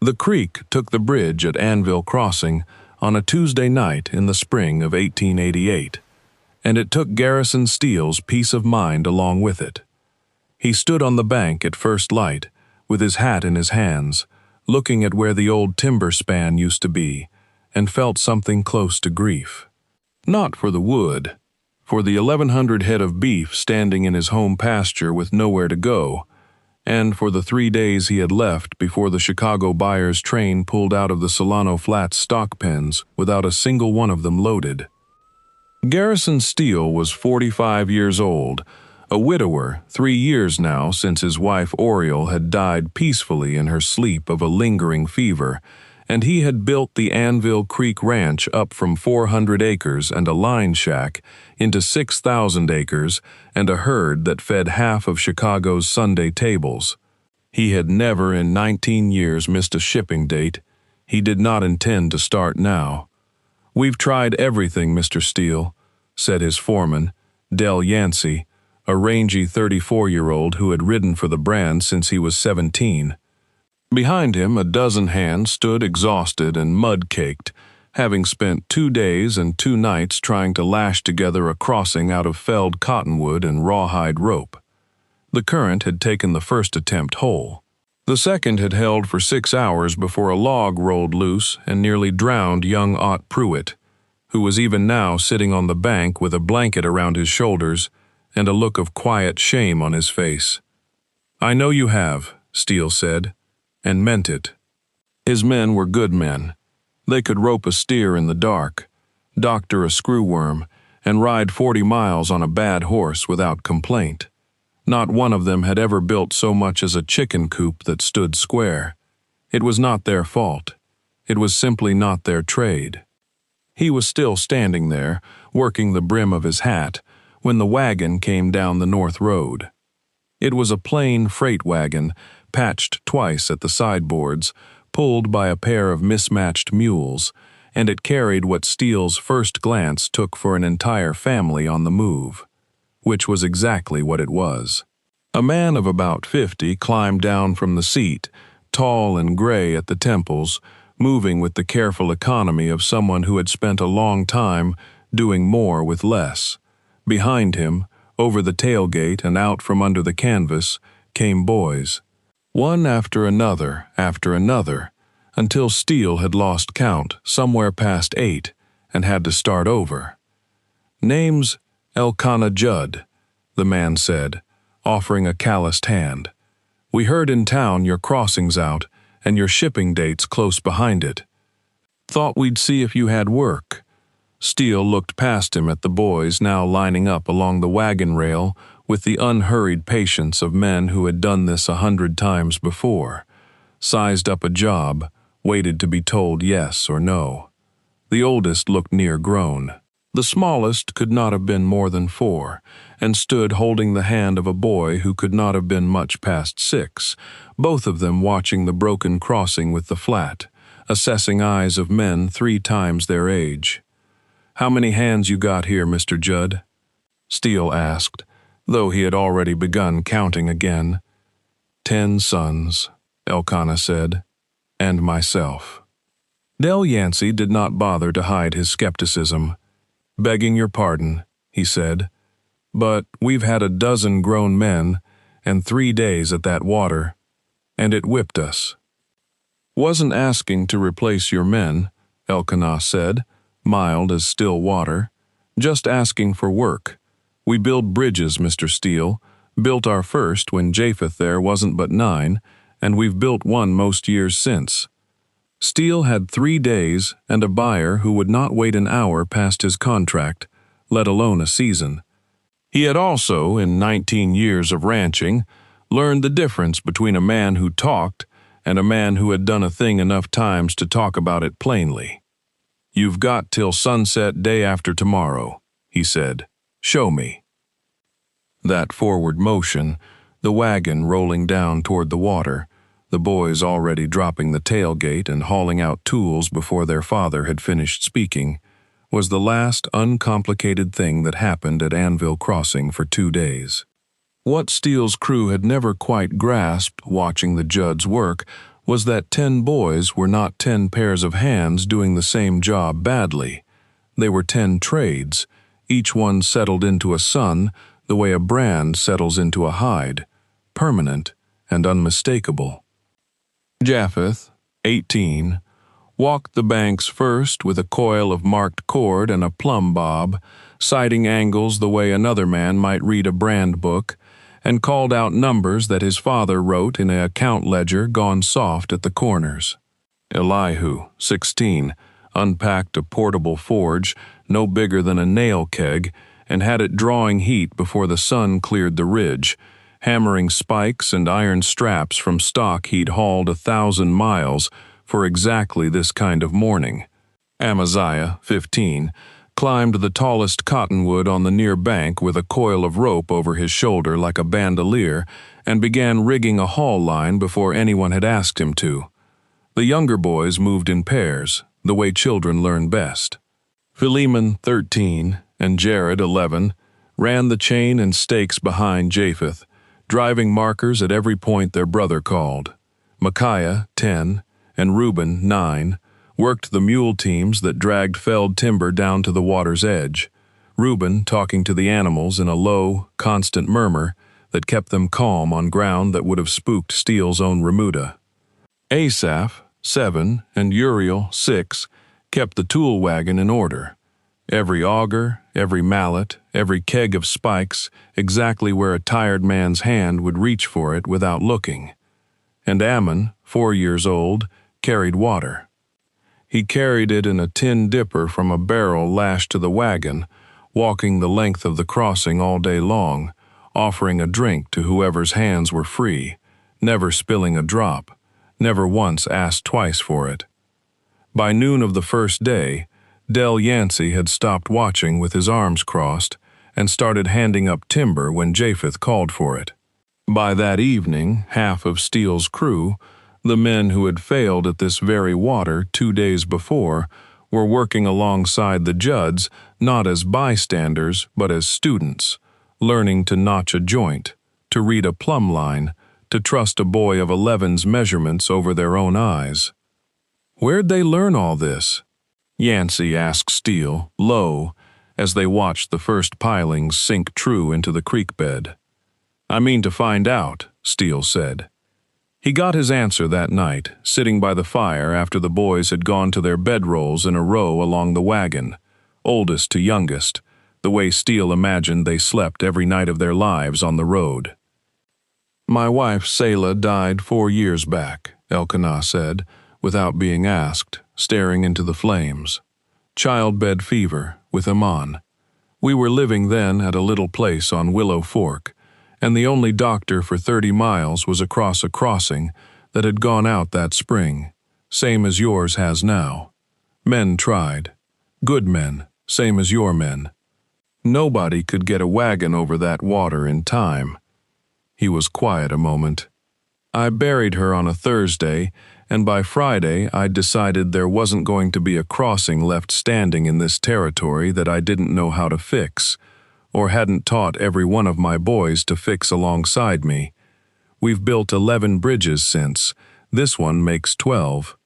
The creek took the bridge at Anvil Crossing on a Tuesday night in the spring of 1888, and it took Garrison Steele's peace of mind along with it. He stood on the bank at first light, with his hat in his hands, looking at where the old timber span used to be, and felt something close to grief. Not for the wood, for the 1,100 head of beef standing in his home pasture with nowhere to go, and for the 3 days he had left before the Chicago buyer's train pulled out of the Solano Flats stock pens without a single one of them loaded. Garrison Steele was 45 years old, a widower 3 years now since his wife Oriole had died peacefully in her sleep of a lingering fever, and he had built the Anvil Creek Ranch up from 400 acres and a line shack into 6,000 acres and a herd that fed half of Chicago's Sunday tables. He had never in 19 years missed a shipping date. He did not intend to start now. "We've tried everything, Mr. Steele," said his foreman, Del Yancey, a rangy 34-year-old who had ridden for the brand since he was 17. Behind him, a dozen hands stood exhausted and mud-caked, having spent 2 days and 2 nights trying to lash together a crossing out of felled cottonwood and rawhide rope. The current had taken the first attempt whole. The second had held for 6 hours before a log rolled loose and nearly drowned young Ott Pruitt, who was even now sitting on the bank with a blanket around his shoulders and a look of quiet shame on his face. "I know you have," Steele said, and meant it. His men were good men. They could rope a steer in the dark, doctor a screwworm, and ride 40 miles on a bad horse without complaint. Not one of them had ever built so much as a chicken coop that stood square. It was not their fault. It was simply not their trade. He was still standing there, working the brim of his hat, when the wagon came down the north road. It was a plain freight wagon, patched twice at the sideboards, pulled by a pair of mismatched mules, and it carried what Steele's first glance took for an entire family on the move, which was exactly what it was. A man of about 50 climbed down from the seat, tall and gray at the temples, moving with the careful economy of someone who had spent a long time doing more with less. Behind him, over the tailgate and out from under the canvas, came boys. One after another, until Steele had lost count somewhere past 8 and had to start over. "Name's Elkanah Judd," the man said, offering a calloused hand. "We heard in town your crossing's out and your shipping date's close behind it. Thought we'd see if you had work." Steele looked past him at the boys now lining up along the wagon rail with the unhurried patience of men who had done this 100 times before, sized up a job, waited to be told yes or no. The oldest looked near grown. The smallest could not have been more than 4, and stood holding the hand of a boy who could not have been much past 6, both of them watching the broken crossing with the flat, assessing eyes of men 3 times their age. "How many hands you got here, Mr. Judd?" Steele asked, though he had already begun counting again. 10 sons, Elkanah said, "and myself." Del Yancey did not bother to hide his skepticism. "Begging your pardon," he said, "but we've had a dozen grown men and 3 days at that water, and it whipped us." "Wasn't asking to replace your men," Elkanah said, mild as still water. "Just asking for work. We build bridges, Mr. Steele. Built our first when Japheth there wasn't but 9, and we've built one most years since." Steele had 3 days and a buyer who would not wait an hour past his contract, let alone a season. He had also, in 19 years of ranching, learned the difference between a man who talked and a man who had done a thing enough times to talk about it plainly. "You've got till sunset day after tomorrow," he said. "Show me." That forward motion, the wagon rolling down toward the water, the boys already dropping the tailgate and hauling out tools before their father had finished speaking, was the last uncomplicated thing that happened at Anvil Crossing for 2 days. What Steele's crew had never quite grasped watching the Judds work was that 10 boys were not 10 pairs of hands doing the same job badly. They were 10 trades, each one settled into a son the way a brand settles into a hide, permanent and unmistakable. Japheth, 18, walked the banks first with a coil of marked cord and a plumb bob, sighting angles the way another man might read a brand book, and called out numbers that his father wrote in an account ledger gone soft at the corners. Elihu, 16, unpacked a portable forge no bigger than a nail keg and had it drawing heat before the sun cleared the ridge, hammering spikes and iron straps from stock he'd hauled 1,000 miles for exactly this kind of morning. Amaziah, 15, climbed the tallest cottonwood on the near bank with a coil of rope over his shoulder like a bandolier and began rigging a haul line before anyone had asked him to. The younger boys moved in pairs, the way children learn best. Philemon, 13, and Jared, 11, ran the chain and stakes behind Japheth, driving markers at every point their brother called. Micaiah, 10, and Reuben, 9, worked the mule teams that dragged felled timber down to the water's edge, Reuben talking to the animals in a low, constant murmur that kept them calm on ground that would have spooked Steele's own remuda. Asaph, 7, and Uriel, 6, kept the tool wagon in order. Every auger, every mallet, every keg of spikes, exactly where a tired man's hand would reach for it without looking. And Ammon, 4 years old, carried water. He carried it in a tin dipper from a barrel lashed to the wagon, walking the length of the crossing all day long, offering a drink to whoever's hands were free, never spilling a drop, never once asked twice for it. By noon of the first day, Del Yancey had stopped watching with his arms crossed and started handing up timber when Japheth called for it. By that evening, half of Steele's crew, the men who had failed at this very water 2 days before, were working alongside the Judds not as bystanders but as students, learning to notch a joint, to read a plumb line, to trust a boy of 11's measurements over their own eyes. Where'd they learn all this? Yancey asked Steele, low, as they watched the first pilings sink true into the creek bed. I mean to find out, Steele said. He got his answer that night, sitting by the fire after the boys had gone to their bedrolls in a row along the wagon, oldest to youngest, the way Steele imagined they slept every night of their lives on the road. My wife, Selah, died 4 years back, Elkanah said, without being asked, staring into the flames. Childbed fever, with Iman. We were living then at a little place on Willow Fork, and the only doctor for 30 miles was across a crossing that had gone out that spring, same as yours has now. Men tried. Good men, same as your men. Nobody could get a wagon over that water in time. He was quiet a moment. I buried her on a Thursday, and by Friday I'd decided there wasn't going to be a crossing left standing in this territory that I didn't know how to fix, or hadn't taught every one of my boys to fix alongside me. We've built 11 bridges since. This one makes 12.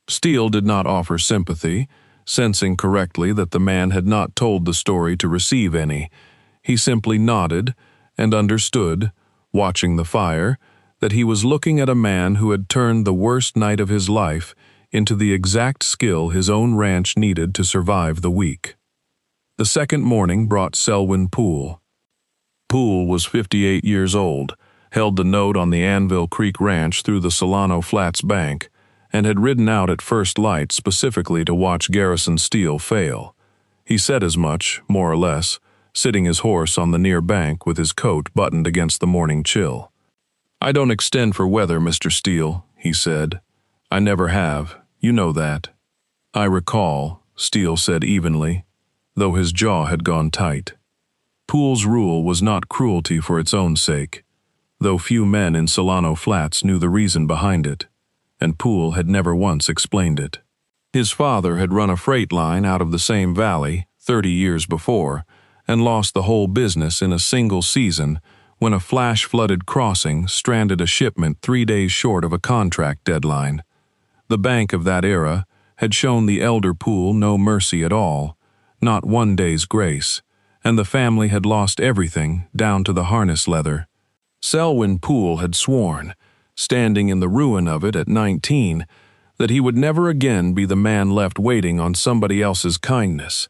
Steele did not offer sympathy, sensing correctly that the man had not told the story to receive any. He simply nodded and understood, watching the fire, that he was looking at a man who had turned the worst night of his life into the exact skill his own ranch needed to survive the week. The second morning brought Selwyn Poole. Poole was 58 years old, held the note on the Anvil Creek ranch through the Solano Flats bank, and had ridden out at first light specifically to watch Garrison Steele fail. He said as much, more or less, sitting his horse on the near bank with his coat buttoned against the morning chill. I don't extend for weather, Mr. Steele, he said. I never have. You know that. I recall, Steele said evenly, though his jaw had gone tight. Poole's rule was not cruelty for its own sake, though few men in Solano Flats knew the reason behind it, and Poole had never once explained it. His father had run a freight line out of the same valley 30 years before and lost the whole business in a single season when a flash-flooded crossing stranded a shipment 3 days short of a contract deadline. The bank of that era had shown the elder Poole no mercy at all, not 1 day's grace, and the family had lost everything down to the harness leather. Selwyn Poole had sworn, standing in the ruin of it at 19, that he would never again be the man left waiting on somebody else's kindness.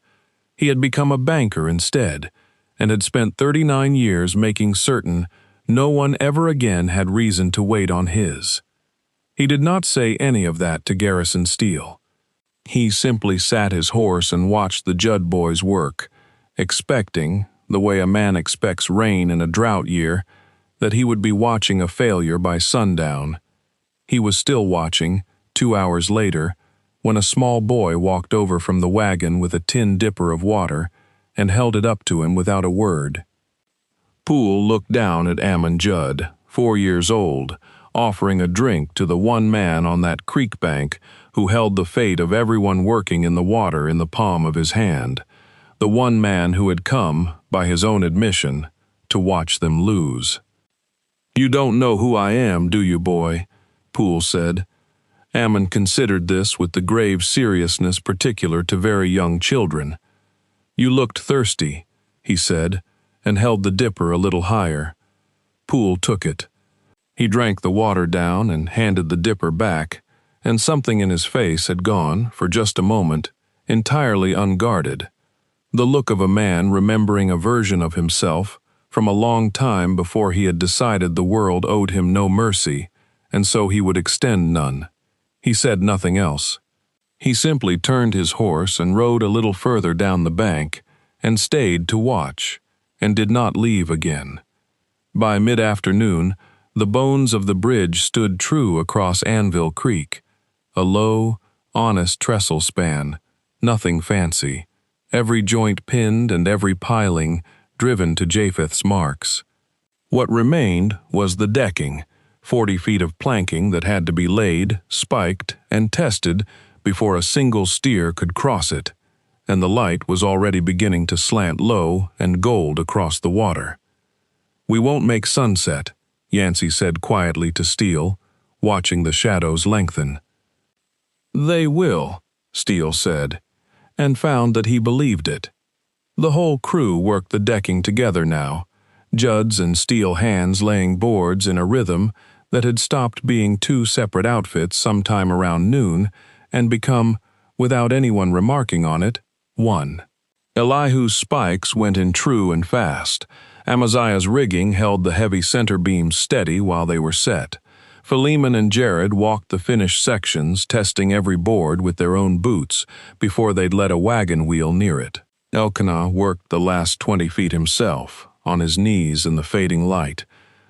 He had become a banker instead, and had spent 39 years making certain no one ever again had reason to wait on his. He did not say any of that to Garrison Steele. He simply sat his horse and watched the Judd boys work, expecting, the way a man expects rain in a drought year, that he would be watching a failure by sundown. He was still watching, 2 hours later, when a small boy walked over from the wagon with a tin dipper of water and held it up to him without a word. Poole looked down at Ammon Judd, 4 years old, offering a drink to the one man on that creek bank who held the fate of everyone working in the water in the palm of his hand, the one man who had come, by his own admission, to watch them lose. "You don't know who I am, do you, boy?" Poole said. Ammon considered this with the grave seriousness particular to very young children. "You looked thirsty," he said, and held the dipper a little higher. Poole took it. He drank the water down and handed the dipper back, and something in his face had gone, for just a moment, entirely unguarded. The look of a man remembering a version of himself from a long time before he had decided the world owed him no mercy, and so he would extend none. He said nothing else. He simply turned his horse and rode a little further down the bank, and stayed to watch, and did not leave again. By mid-afternoon, the bones of the bridge stood true across Anvil Creek, a low, honest trestle span, nothing fancy, every joint pinned and every piling driven to Japheth's marks. What remained was the decking, 40 feet of planking that had to be laid, spiked, and tested before a single steer could cross it, and the light was already beginning to slant low and gold across the water. "We won't make sunset," Yancey said quietly to Steele, watching the shadows lengthen. "They will," Steele said, and found that he believed it. The whole crew worked the decking together now, Judd's and Steele hands laying boards in a rhythm that had stopped being 2 separate outfits sometime around noon and become, without anyone remarking on it, one. Elihu's spikes went in true and fast. Amaziah's rigging held the heavy center beams steady while they were set. Philemon and Jared walked the finished sections, testing every board with their own boots before they'd let a wagon wheel near it. Elkanah worked the last 20 feet himself, on his knees in the fading light,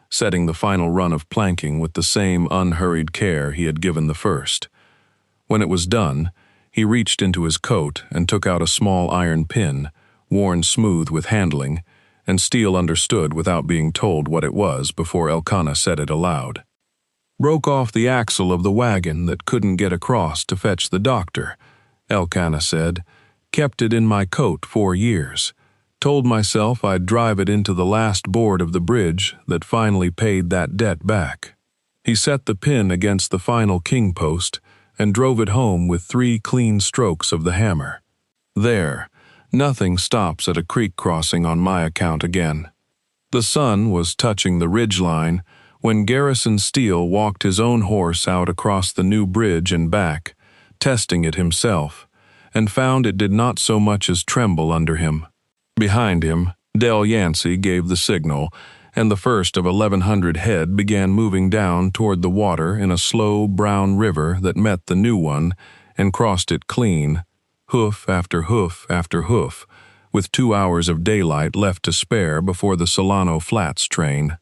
setting the final run of planking with the same unhurried care he had given the first. When it was done, he reached into his coat and took out a small iron pin, worn smooth with handling, and Steele understood without being told what it was before Elkanah said it aloud. "Broke off the axle of the wagon that couldn't get across to fetch the doctor," Elkanah said. "Kept it in my coat 4 years. Told myself I'd drive it into the last board of the bridge that finally paid that debt back." He set the pin against the final king post and drove it home with 3 clean strokes of the hammer. "There, nothing stops at a creek crossing on my account again." The sun was touching the ridge line when Garrison Steele walked his own horse out across the new bridge and back, testing it himself, and found it did not so much as tremble under him. Behind him, Del Yancey gave the signal, and the first of 1,100 head began moving down toward the water in a slow brown river that met the new one and crossed it clean, hoof after hoof after hoof, with 2 hours of daylight left to spare before the Solano Flats train.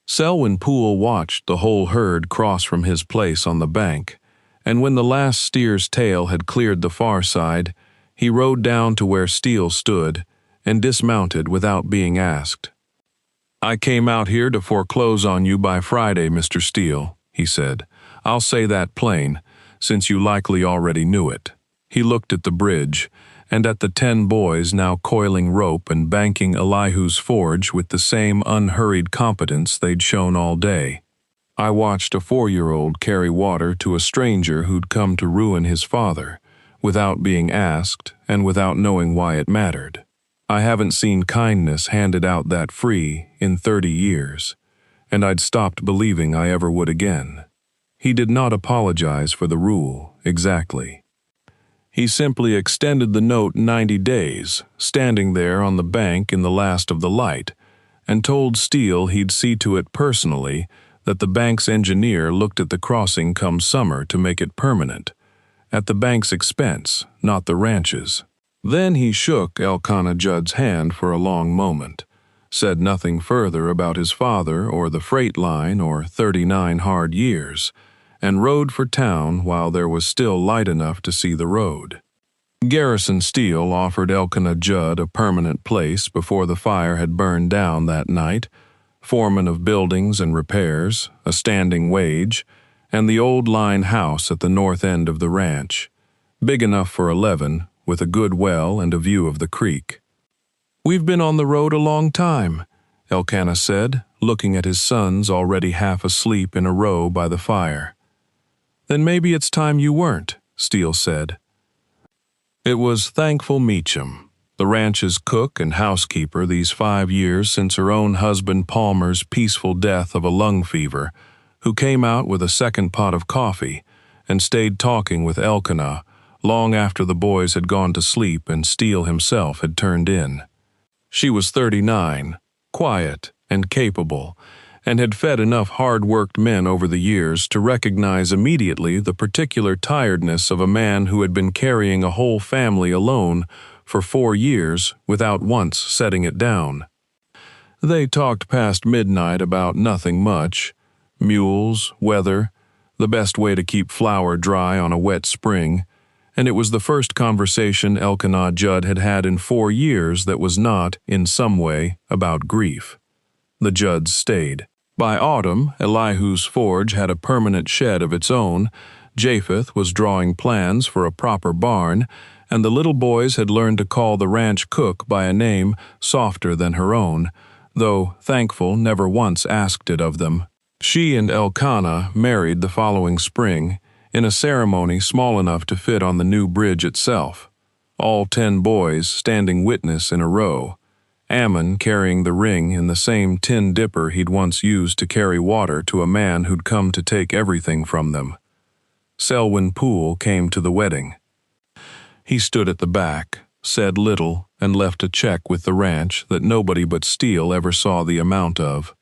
Selwyn Poole watched the whole herd cross from his place on the bank, and when the last steer's tail had cleared the far side, he rode down to where Steele stood and dismounted without being asked. "I came out here to foreclose on you by Friday, Mr. Steele," he said. "I'll say that plain, since you likely already knew it." He looked at the bridge, and at the 10 boys now coiling rope and banking Elihu's forge with the same unhurried competence they'd shown all day. I watched a 4-year-old carry water to a stranger who'd come to ruin his father, without being asked and without knowing why it mattered. I haven't seen kindness handed out that free in 30 years, and I'd stopped believing I ever would again. He did not apologize for the rule, exactly. He simply extended the note 90 days, standing there on the bank in the last of the light, and told Steele he'd see to it personally that the bank's engineer looked at the crossing come summer to make it permanent, at the bank's expense, not the ranch's. Then he shook Elkanah Judd's hand for a long moment, said nothing further about his father or the freight line or 39 hard years, and rode for town while there was still light enough to see the road. Garrison Steele offered Elkanah Judd a permanent place before the fire had burned down that night, foreman of buildings and repairs, a standing wage, and the old line house at the north end of the ranch, big enough for 11, with a good well and a view of the creek. "We've been on the road a long time," Elkanah said, looking at his sons already half asleep in a row by the fire. "Then maybe it's time you weren't," Steele said. It was Thankful Meacham, the ranch's cook and housekeeper these 5 years since her own husband Palmer's peaceful death of a lung fever, who came out with a second pot of coffee and stayed talking with Elkanah long after the boys had gone to sleep and Steele himself had turned in. She was 39, quiet and capable, and had fed enough hard-worked men over the years to recognize immediately the particular tiredness of a man who had been carrying a whole family alone for 4 years without once setting it down. They talked past midnight about nothing much: mules, weather, the best way to keep flour dry on a wet spring, and it was the first conversation Elkanah Judd had had in 4 years that was not, in some way, about grief. The Judds stayed. By autumn, Elihu's forge had a permanent shed of its own, Japheth was drawing plans for a proper barn, and the little boys had learned to call the ranch cook by a name softer than her own, though Thankful never once asked it of them. She and Elkanah married the following spring, in a ceremony small enough to fit on the new bridge itself, all 10 boys standing witness in a row, Ammon carrying the ring in the same tin dipper he'd once used to carry water to a man who'd come to take everything from them. Selwyn Poole came to the wedding. He stood at the back, said little, and left a check with the ranch that nobody but Steele ever saw the amount of.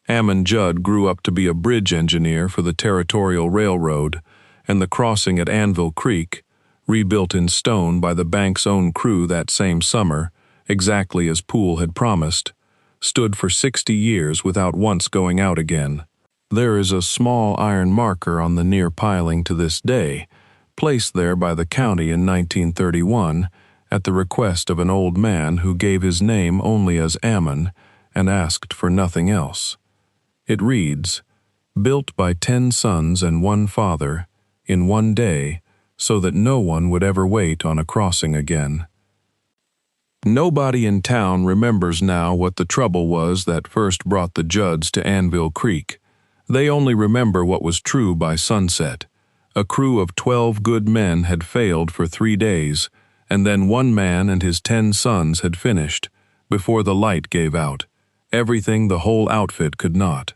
Ammon Judd grew up to be a bridge engineer for the Territorial Railroad, and the crossing at Anvil Creek, rebuilt in stone by the bank's own crew that same summer, exactly as Poole had promised, stood for 60 years without once going out again. There is a small iron marker on the near piling to this day, placed there by the county in 1931 at the request of an old man who gave his name only as Ammon and asked for nothing else. It reads, "Built by 10 sons and 1 father, in 1 day, so that no one would ever wait on a crossing again." Nobody in town remembers now what the trouble was that first brought the Judds to Anvil Creek. They only remember what was true by sunset. A crew of 12 good men had failed for 3 days, and then one man and his 10 sons had finished, before the light gave out, everything the whole outfit could not.